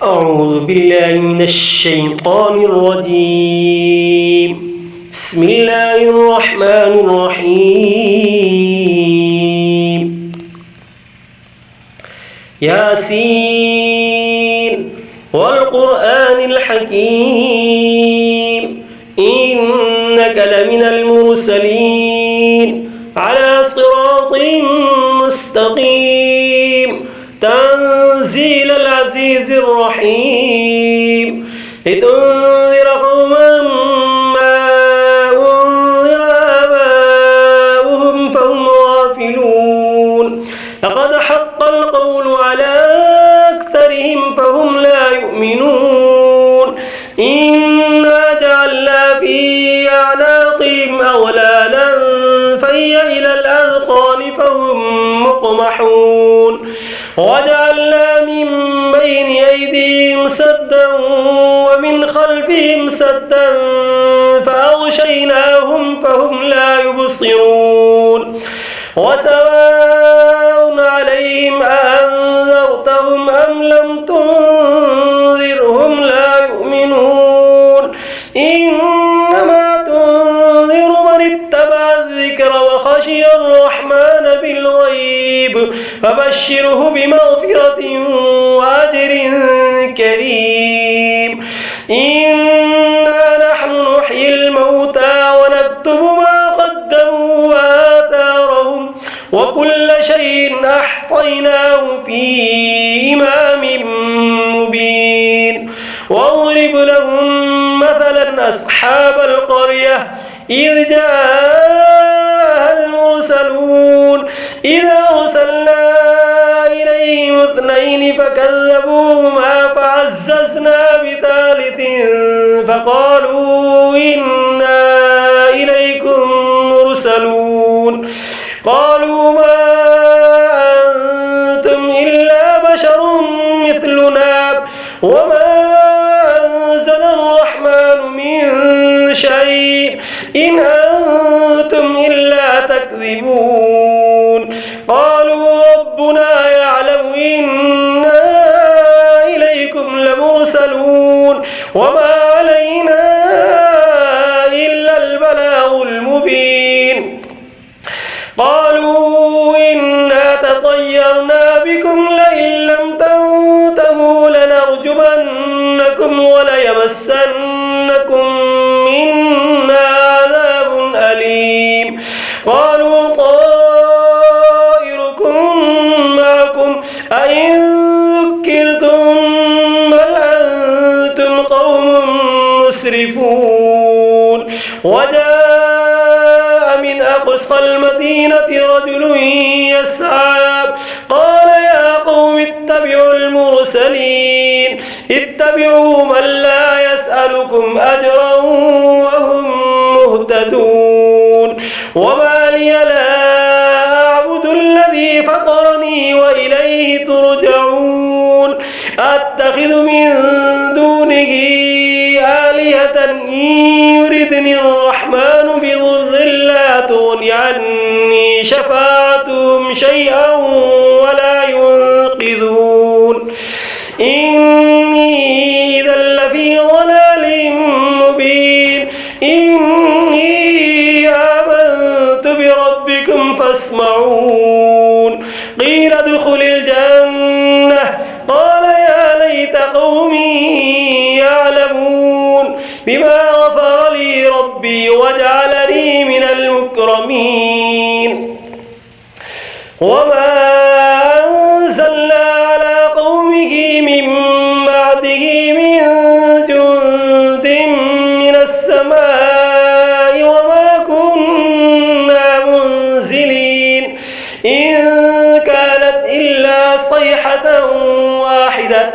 أعوذ بالله من الشيطان الرجيم. بسم الله الرحمن الرحيم. ياسين والقرآن الحكيم إنك لمن المرسلين على صراط مستقيم تنزيل العزيز الرحيم لتنذر قوما ما أنذر آباؤهم فهم غافلون لقد حق القول على أكثرهم فهم لا يؤمنون إنا جعلنا في أعناقهم أغلالا فهي إلى الأذقان فهم مقمحون وجعلنا من بين أيديهم سدا ومن خلفهم سدا فأغشيناهم فهم لا يبصرون وسواء عليهم أأنذرتهم أم لم تنذرهم لا يؤمنون إنما تنذر من اتبع الذكر وخشي الرحمن بالغيب فبشره بمغفرة وأجر كريم إنا نحن نحيي الموتى ونكتب ما قدموا وآثارهم وكل شيء أحصيناه في إمام مبين واضرب لهم مثلا أصحاب القرية إذ جاءها المرسلون إذا أرسلنا إليهم اثنين فكذبوهما فعززنا بثالث فقالوا إنا إليكم مرسلون قالوا ما أنتم إلا بشر مثلنا وما أنزل الرحمن من شيء إن أنتم إلا تكذبون قالوا ربنا يعلم إنا إليكم لمرسلون وما علينا إلا البلاغ المبين قالوا إنا تطيرنا بكم لئن لم تنتهوا لنرجمنكم وليمسنكم منا عذاب أليم قالوا طائركم معكم أئن ذكرتم بل أنتم قوم مسرفون وجاء من أقصى المدينة رجل يسعى قال يا قوم اتبعوا المرسلين اتبعوا من لا يسألكم أجرا وهم مهتدون وما لي لا أعبد الذي فطرني وإليه ترجعون أتخذ من دونه آلهة إن يردني الرحمن بضر لا تغن عني شفاعتهم شيئا ولا ينقذون إني إذا لفي ضلال مبين إني آمنت بربكم فاسمعون قيل ادخل الجنة قال يا ليت قومي يعلمون بما غفر لي ربي وجعلني من المكرمين وما أنزلنا على قومه من بعده من جند من السماء وما كنا منزلين إن كانت إلا صيحة واحدة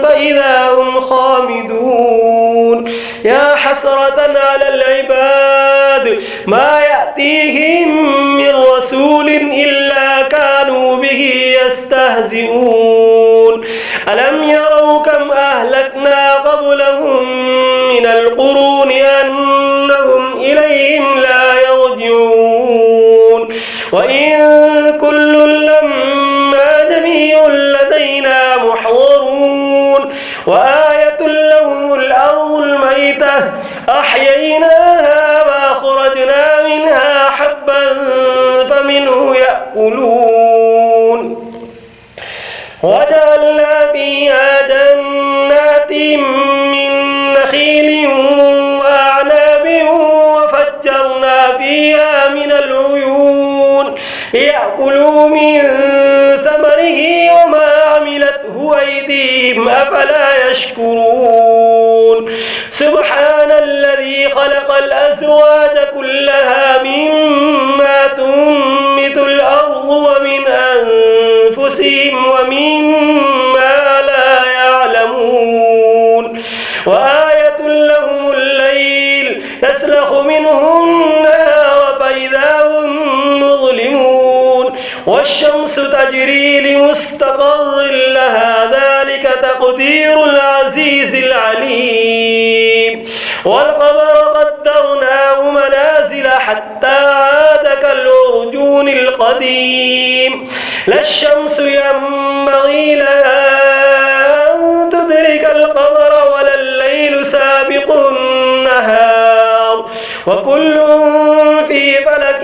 فإذا هم خامدون يا حسرة على العباد ما يأتيهم من رسول إلا كانوا به يستهزئون ألم يروا كم أهلكنا قبلهم من القرون أنهم إليهم لا يرجعون وإن كل لما جميع لدينا محضرون وآية لهم الأرض الميتة أحييناها وأخرجنا منها حبا فمنه يأكلون وجعلنا فيها جنات من نخيل وأعناب وفجرنا فيها من العيون ليأكلوا من ثمره وما عملته أيديهم أفلا يشكرون سبحان الذي خلق الأزواج كلها مما تنبت الأرض ومن أنفسهم ومما لا يعلمون وآية لهم الليل نسلخ منه النهار فإذا هم مظلمون والشمس تجري لمستقر لها ذلك تقدير العزيز العليم والقمر قدرناه منازل حتى عاد كالعرجون القديم لا الشمس ينبغي لها أن تدرك القمر ولا الليل سابق النهار وكل في فلك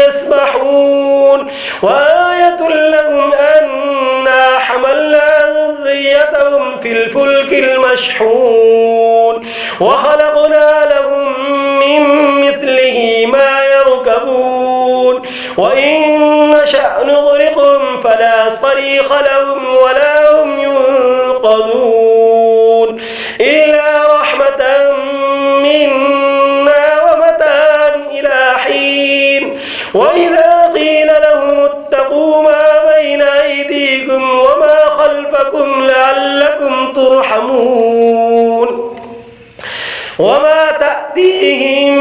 يسبحون وآية لهم أنا حملنا ذريتهم في الفلك المشحون وخلقنا لهم من مثله ما يركبون وإن نشأ نغرقهم فلا صريخ لهم ولا هم ينقذون إلا رحمة منا ومتاعا إلى حين وإذا قيل لهم اتقوا ما بين أيديكم وما خلفكم لعلكم ترحمون وما تأتيهم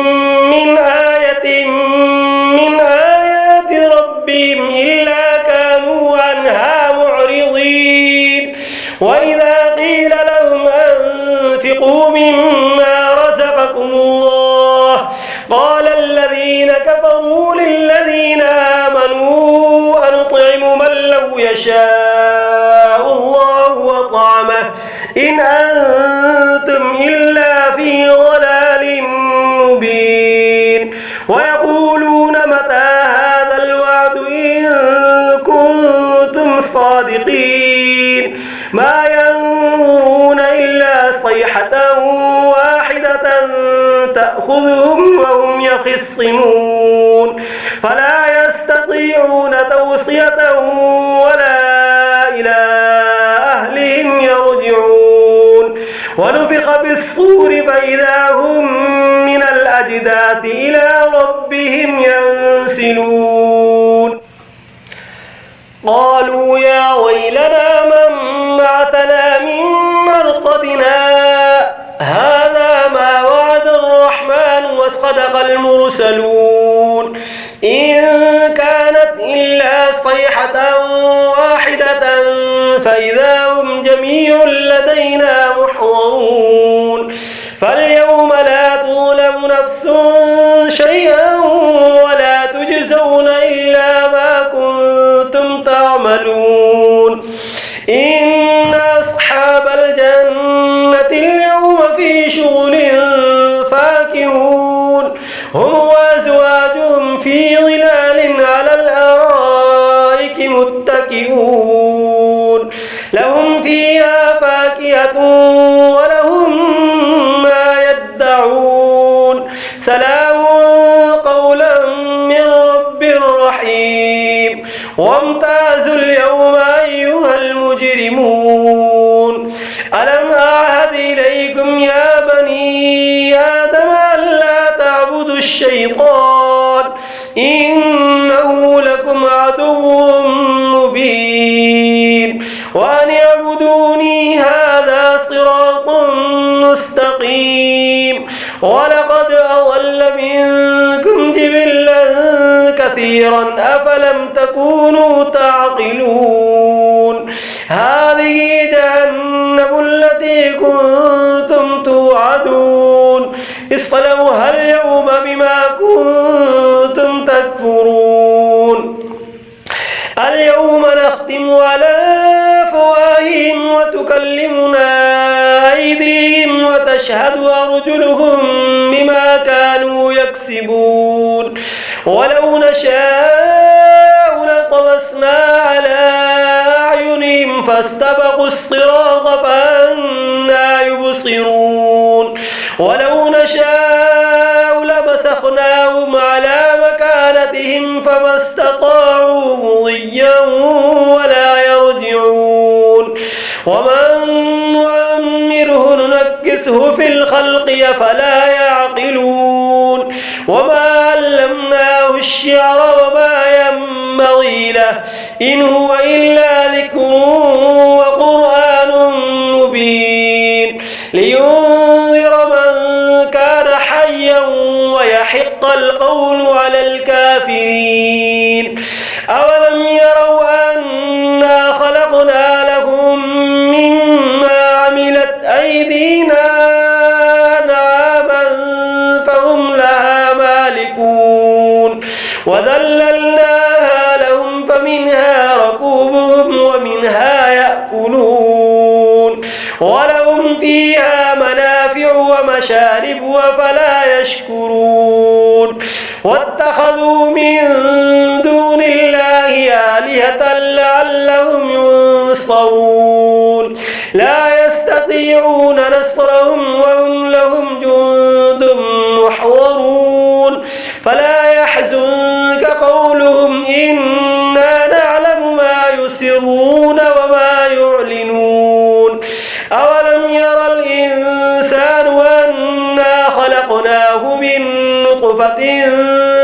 من آية من آيات ربهم إلا كانوا عنها معرضين وإذا قيل لهم أنفقوا مما رزقكم الله قال الذين كفروا للذين آمنوا أنطعم من لو يشاء الله وطعمه إن أنتم إلا في ضلال مبين ويقولون متى هذا الوعد إن كنتم صادقين ما ينظرون إلا صيحة واحدة تأخذهم وهم يخصمون فلا يستطيعون توصية ولا إلى أهلهم يرجعون ونفخ بالصور فإذا هم من الأجداث إلى ربهم ينسلون قالوا يا ويلنا من بعثنا من مرقدنا هذا ما وعد الرحمن وصدق المرسلون إن كانت إلا صيحة واحدة فإذا هم جميع لدينا محضرون فاليوم لا تظلم نفس شيئا ولا تجزون إلا ما كنتم تعملون إن أصحاب الجنة اليوم في شغل فاكهون هم وأزواجهم في ظلال على الأرائك متكئون لهم فيها فاكهة ولهم ما يدعون سلام قولا من رب رحيم وامتازوا اليوم أيها المجرمون ألم أعهد إليكم يا بني آدم ألا تعبدوا الشيطان إنه لكم عدو مبين وأن اعبدوني هذا صراط مستقيم ولقد أضل منكم جبلا كثيرا أفلم تكونوا تعقلون هذه جهنم التي كنتم توعدون اصلوها اليوم بما كنتم تكفرون اليوم نختم على أفواههم وتكلمنا وتشهد أرجلهم بما كانوا يكسبون ولو نشاء لطمسنا على أعينهم فاستبقوا الصراط فأنى يبصرون ولو نشاء لمسخناهم على مكانتهم فما استطاعوا مضيا ولا يرجعون ومن نعمره ننكسه في الخلق أفلا يعقلون وما علمناه الشعر وما ينبغي له إن هو إلا ذكر وقرآن مبين لينذر من كان حيا ويحق القول على الكافرين أولم يروا أنا خلقنا لهم مما عملت أيدينا أنعاما فهم لها مالكون وذللناها لهم فمنها ركوبهم ومنها يأكلون ولهم فيها منافع ومشارب وفلا يشكرون واتخذوا من دون الله آلهة لعلهم ينصرون لا يستطيعون نصرهم وهم لهم جند محضرون فلا يحزنك قولهم إنا نعلم ما يسرون وما يعلنون أولم ير الإنسان أنا خلقناه من نطفة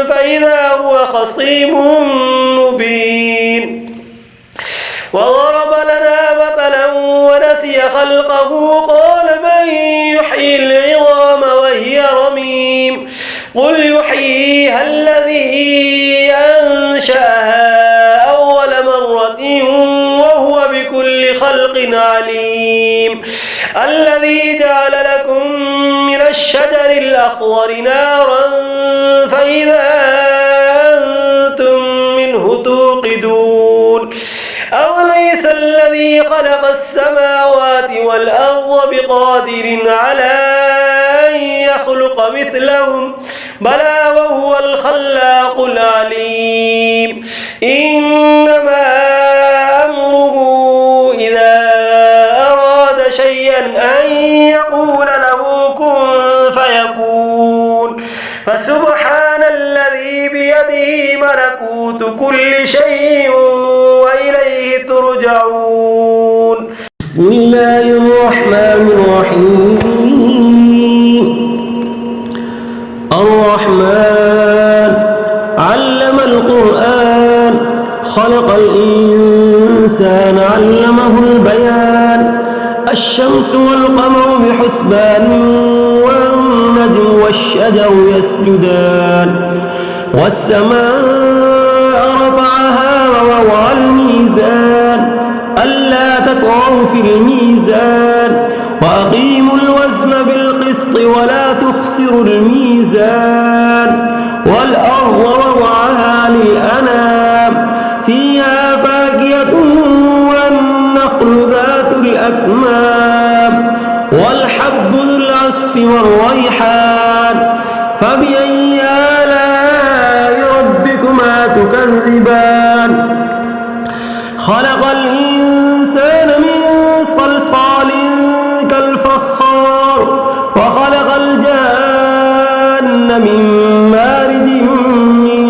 فإذا هو خصيم مبين وضرب لنا مثلا ونسي خلقه قال من يحيي العظام وهي رميم قل يحييها الذي أنشأها أول مرة وهو بكل خلق عليم الذي جعل لكم من الشجر الأخضر نارا فإذا أنتم منه توقدون أوليس الذي خلق السماوات والأرض بقادر على أن يخلق مثلهم بلى وهو الخلاق العليم إنما أمره إذا أراد شيئا أن يقول له كن فيكون فسبحان الذي بيده ملكوت كل شيء وإليه ترجعون بسم الله الرحمن الرحيم الرحمن علم القرآن خلق الإنسان علمه البيان الشمس والقمر بحسبان والنجم والشجر يسجدان والسماء رفعها ووضع الميزان ألا تطغوا في الميزان وأقيموا الوزن بالقسط ولا تخسروا الميزان والأرض وضعها للأنام فيها فاكهة والنخل ذات الأكمام والحب ذو العصف والريحان فبأي آلاء ربكما تكذبان خلق الإنسان من صلصال كالفخار وخلق الجان من مارد من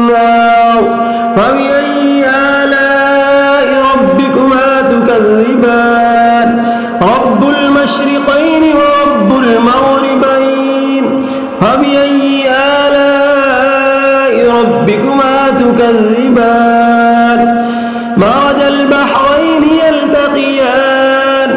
نار فبأي آلاء ربكما تكذبان رب المشرقين ورب المغربين فبأي آلاء ربكما تكذبان مرج البحرين يلتقيان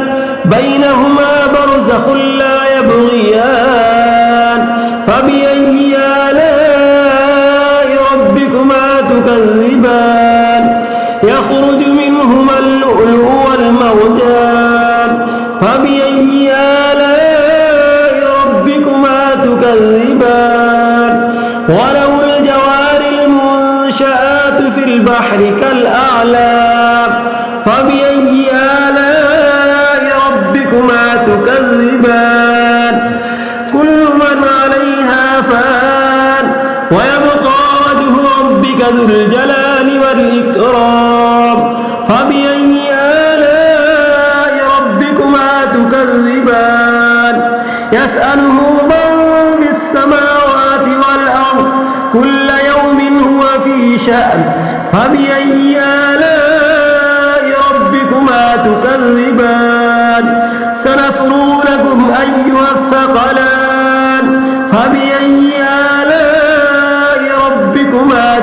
بينهما برزخ لا يبغيان فبأي آلاء ربكما تكذبان يخرج منهما اللؤلؤ والمرجان فبأي آلاء ربكما تكذبان وله الجوار المنشآت في البحر كالأعلام فبأي آلاء ربكما تكذبان ذو الجلال والإكرام فبأي آلاء ربكما تكذبان يسأله من في السماوات والأرض كل يوم هو في شأن فبأي آلاء ربكما تكذبان سنفرغ لكم أيها الثقلان فبأي آلاء ربكما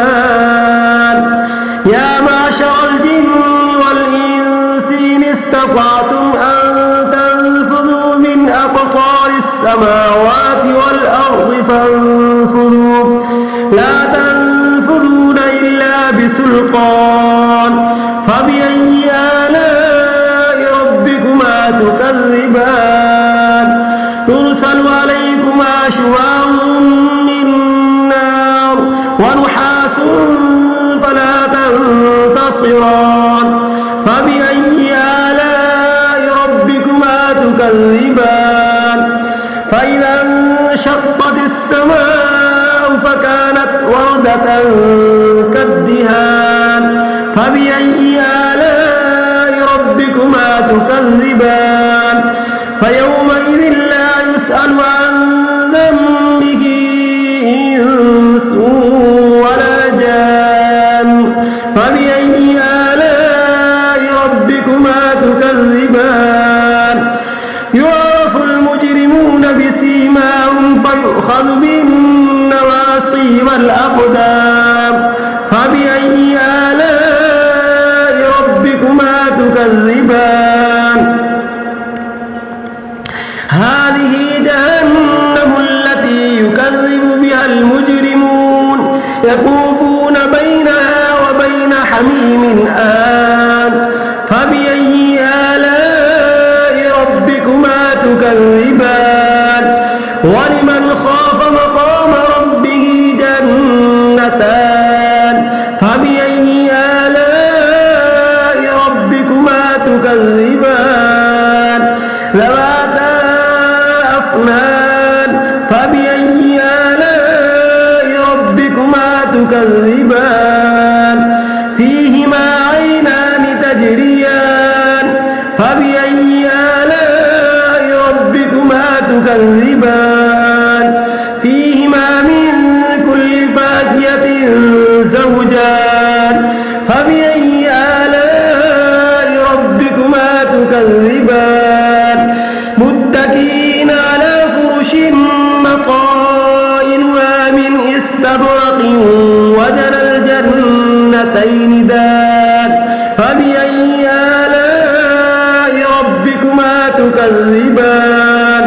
تكذبان يا معشر الجن والإنس إن استطعتم أن تنفذوا من أقطار السماوات والأرض فانفذوا لا تنفذون إلا بسلطان فبأي آلاء ربكما تكذبان يرسل عليكما شواظ من نار ونحاس فلا تنتصران فبأي آلاء ربكما تكذبان فإذا انشقت السماء فكانت وردة كالدهان فبأي آلاء ربكما تكذبان فيومئذ لا يسأل عن ذنبه إنس ولا جان فبأي آلاء ربكما تكذبان يعرف المجرمون بسيماهم فيؤخذ بالنواصي والأقدام فبأي آلاء ربكما تكذبان هذه جهنم التي يكذب بها المجرمون يطوفون بينها وبين حميم آن فبأي آلاء ربكما تكذبان ولمن خاف مقام ربه جنتان فبأي آلاء ربكما تكذبان ذواتا أفنان فبأي آلاء ربكما تكذبان فيهما عينان تجريان فبأي آلاء ربكما تكذبان فيهما من كل فاكهة زوجان فبأي آلاء ربكما تكذبان متكئين على فرش مطائنها من استبرق وجنى الجنتين دان فبأي آلاء ربكما تكذبان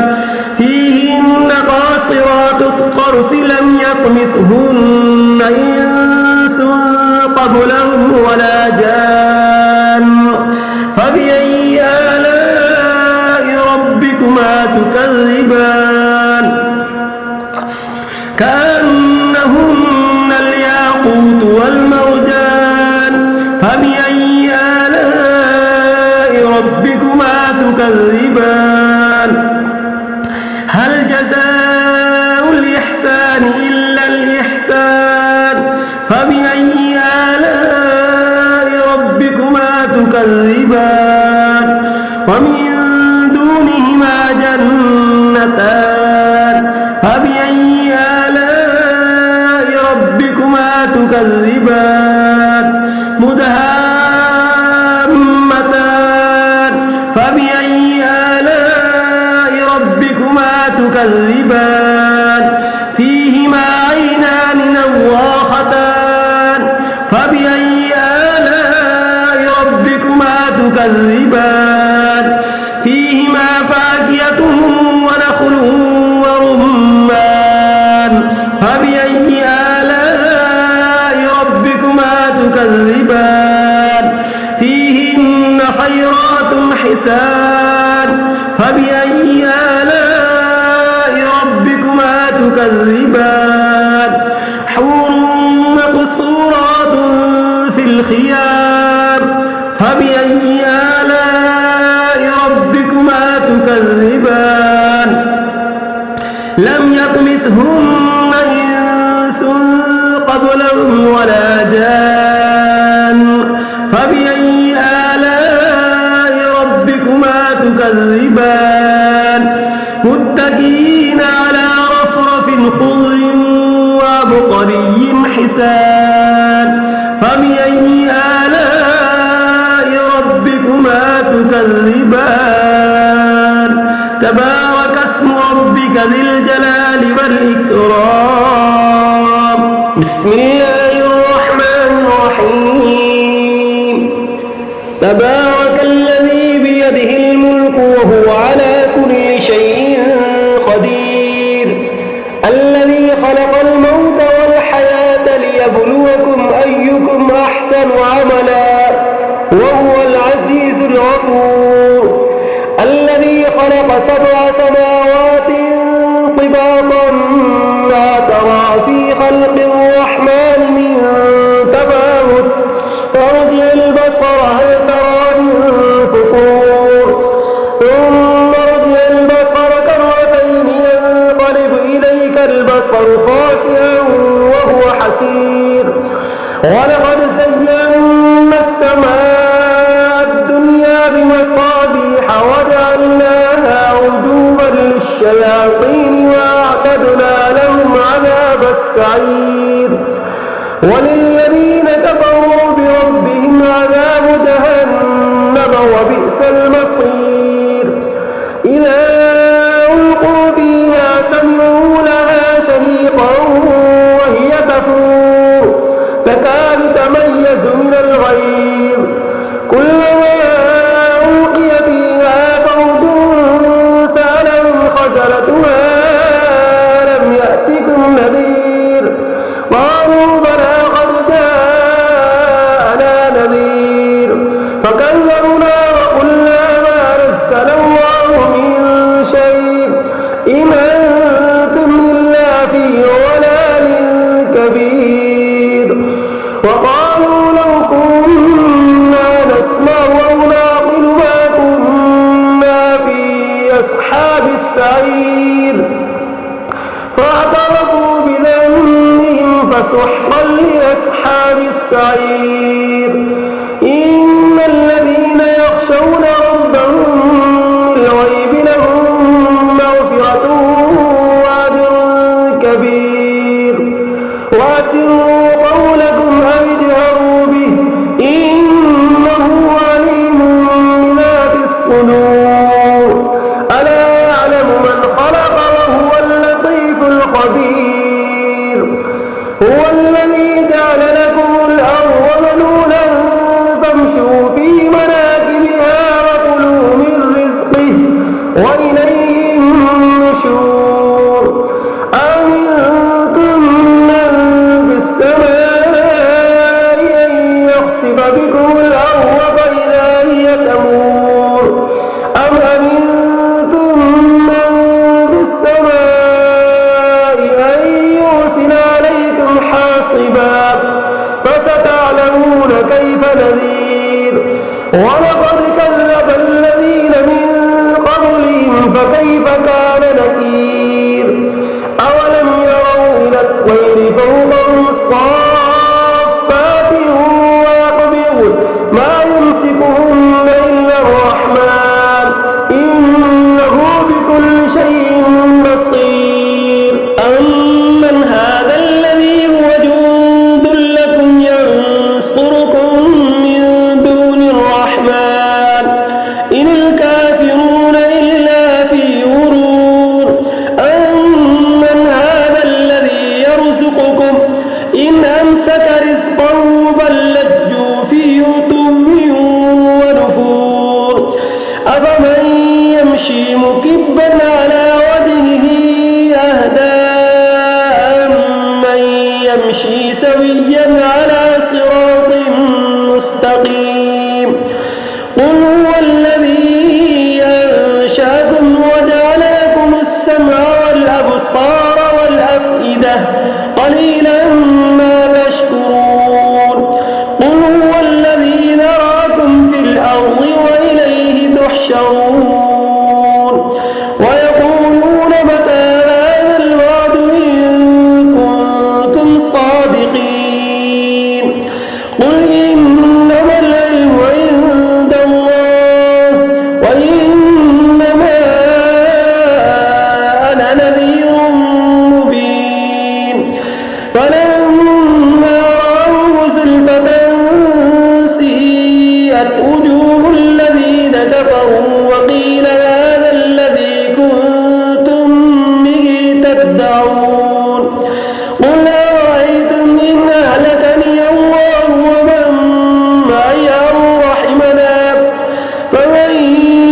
فيهن قاصرات الطرف لم يطمثهن إنس قبلهم ولا جان فبأي آلاء ربكما تكذبان كأنهن الياقوت والمرجان فبأي آلاء ربكما تكذبان هل جزاء الإحسان إلا الإحسان فبأي آلاء ربكما تكذبان ومن دونهما جنتان فبأي آلاء ربكما تكذبان مدهامتان فبأي آلاء ربكما تكذبان فيهما عينان نضاختان فبأي آلاء ربكما تكذبان فيهما فاكهة ونخل ورمان فبأي آلاء ربكما تكذبان فيهن خيرات حسان فبأي آلاء ربكما تكذبان حور مقصورات في الخيام فبأي آلاء ربكما تكذبان لم يطمثهن إنس قبلهم ولا جان فبأي آلاء ربكما تكذبان متكئين على رفرف خضر وعبقري حسان فبأي آلاء ربكما تكذبان تبارك اسم ربك ذي الجلال والإكرام بسم الله الرحمن الرحيم تبارك الذي بيده الملك وهو على كل شيء قدير الذي خلق الموت والحياة ليبلوكم أيكم أحسن عملا وهو العزيز الغفور الذي خلق 7 سماوات طباقا ما ترى في خلق الرحمن من تفاوت فارجع البصر هل ترى من فطور ثم ارجع البصر كرتين ينقلب إليك البصر خاسئا وهو حسير ولقد زينا السماء الدنيا بمصابيح وجعلناها رجوما للشياطين وأعتدنا لهم عذاب السعير وللذين كفروا بربهم عذاب جهنم وبئس المصير إذا ألقوا فيها سمعوا لها شهيقا وهي تفور تكاد تميز من الغيظ كلما ألقي فيها فوج سألهم خزنتها ألم يأتكم نذير قالوا بلى قد جاءنا نذير فكذبنا وقلنا ما نزل الله من شيء إن أنتم إلا في ضلال كبير وقالوا لو كنا نسمع أو نعقل ما كنا في أصحاب السعير فاعترفوا بذنبهم فسحقا لأصحاب السعير إن الذين يخشون ربهم بالغيب لهم مغفرة وأجر كبير وأسروا قولكم أو اجهروا به إنه عليم بذات الصدور ألا يعلم من خلق وهو اللطيف الخبير هو الذي جعل لكم الأرض ذلولا فامشوا في مناكبها وكلوا من رزقه وإليه النشور أمنتم من في السماء أن يخسف بكم الأرض فإذا هي تمور أم أمنتم من في السماء أن يرسل عليكم حاصبا فستعلمون كيف نذير ولقد كذب الذين من قبلهم فكيف كان نكير أولم يروا إلى الطير فوقهم صافات ويقبضن ما يمسكهن إلا الرحمن إنه بكل شيء بصير أمن هذا الذي هو جند لكم ينصركم من دون الرحمن إن الكافرون إلا في غرور أمن هذا الذي يرزقكم إن أمسك رزقه بل لجوا في عتو ونفور أفمن يمشي مكبا على وجهه أهدى أمن يمشي سويا على صراط مستقيم قل هو الذي أنشأكم وجعل لكم السمع والأبصار والأفئدة قليلا ما تشكرون قل هو الذي ذراكم في الأرض وإليه تحشرون ويقولون متى هذا الوعد إن كنتم صادقين وقيل هذا الذي كنتم به تدعون قل أرأيتم إن أهلكني الله ومن معي أو رحمنا فمن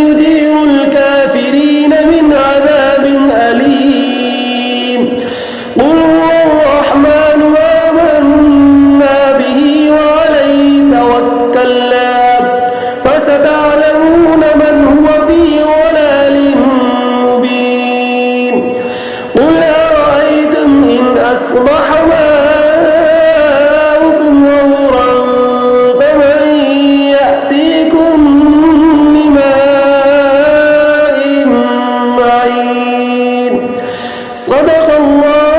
يجير الكافرين من عذاب أليم قل هو الرحمن آمنا به وعليه توكلنا فستعلمون من هو في ضلال مبين قل أرأيتم إن أصبح ماؤكم غورا فمن يأتيكم بماء معين صدق الله